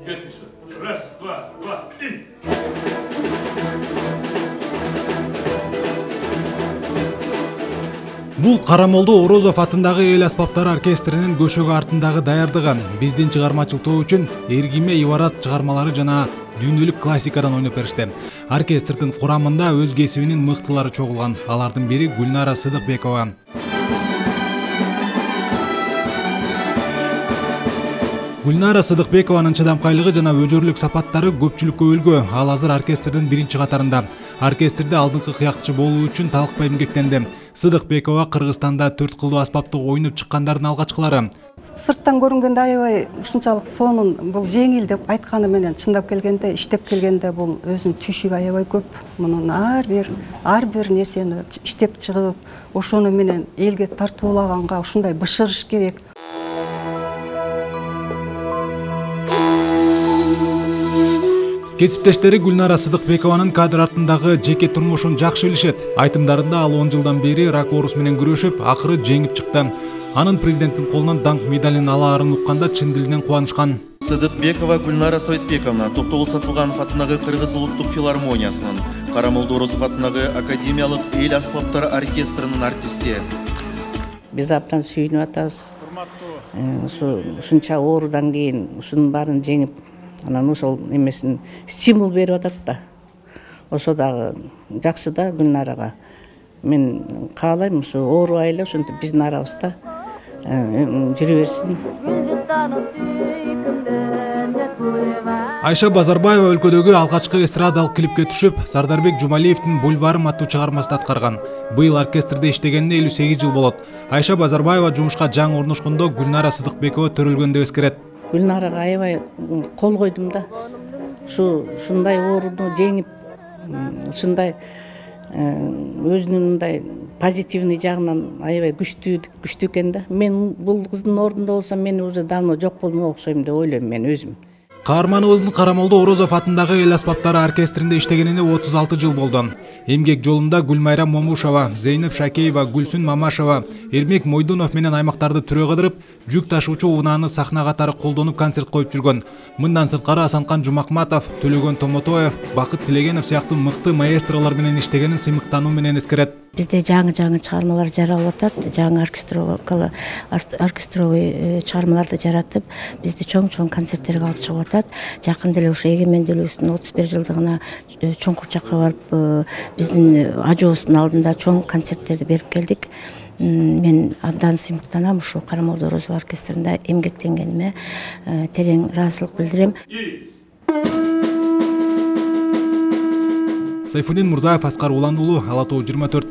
Кетти еще. Раз, два, и... Бул Карамолдо Орозов атындагы эл аспаптары оркестринин көшөгү артындагы даярдыгы биздин чыгармачыл топ үчүн Эргиме Ибарат чыгармалары жана дүйнөлүк классикадан ойноп беришти. Оркестрдин курамында өз кесибинин мыктылары чогулган. Алардын бири Гүлнара Сыдыкбекова. Гүлнара Сыдыкбекованын чыдамкайлыгы жана өжөрлүк сапаттары көпчүлүккө үлгү. Ал азыр оркестрдин биринчи катарында. Оркестрде алдыңкы кыякчы болуу үчүн талыкпай эмгектенди. Сыдыкбекова Кыргызстанда 4 кылдуу аспапты ойноп чыккандардын алгачкылары. Сырттан көрүнгөндө аябай ушунчалык сонун бул жеңил деп айтканы менен чындап келгенде, иштеп келгенде бул өзүнүн түйшүгү аябай көп. Мунун ар бир нерсени иштеп чыгып, ошону менен элге тартуулаганга ушундай бышырыш керек. Кесиптештери Гүлнара Сыдыкбекованын кадр артындагы жеке турмушун жакшы билишет. Айтымдарында ал 10 жылдан бери рак оорусу менен күрөшүп, акыры жеңип чыкты. Анын президенттин колунан даңк медалин алаарын укканда чын дилинен кубанышкан. Сыдыкбекова Гүлнара Советбековна Токтогул Сатылганов атындагы Кыргыз улуттук филармониясынын, Карамолдо Орозов атындагы Академиялык эл аспаптары оркестринин артисти. Биз абдан сүйүнүп атабыз. Ушунча оорудан кийин ушунун баарын жеңип, анан ошол эмесин стимул берип атат да. Ошо дагы жакшы да Гүлнарага. Мен каалайм ушу оорубай эле ошентип биздин арабызда жүрө берсин. Айша Базарбаева өлкөдөгү алгачкы эстрадалык клипке түшүп, Сардарбек Жумалиевдин Бульварым аттуу чыгармасын аткарган. Быйыл оркестрде иштегенине 58 жыл болот. Айша Базарбаева жумушка жаңы орношкондо Гүлнара Сыдыкбекова төрөлгөн деп эскерет. Гүлнарага аябай кол койдум да. Ушундай ооруну жеңип, ушундай өзүнүн мындай позитивный жагынан аябай күчтүү экен да. Мен бул кыздын ордунда болсом, мен уже давно жок болмок окшойм деп ойлойм мен өзүм. Каарманыбыздын Карамолдо Орозов атындагы эл аспаптары оркестринде иштегенине 36 жыл болду. Эмгек жолунда Гүлмайра Момушова, Зейнеп Шакеева, Гүлсүн Мамашева, Эрмек Мойдунов менен аймактарды түрө кыдырып, жүк ташуучу унааны сахна катары колдонуп концерт коюп жүргөн. Мындан сырткары Асанкан Жумакматов, Төлөгөн Томотоев, Бакыт Тилегенов сыяктуу мыкты маэстролор менен иштегенин сыймыктануу менен эскерет. Бизде жаңы чыгармалар жаралып атат, жаңы оркестровый чыгармаларды жаратып, бизди чоң концерттерге алып чыгып атат. Жакында эле ошо эгемендүүлүгүбүздүн 31 жылдыгына чоңкур жакка барып, биздин ажообуздун алдында чоң концерттерди берип келдик. Мен абдан сыймыктанам, ушу Карамолдо Орозов оркестринде эмгектенгениме терең ыраазычылык билдирем. Сайфуллин Мурзаев, Аскар Улан уулу, Ала Тоо 24.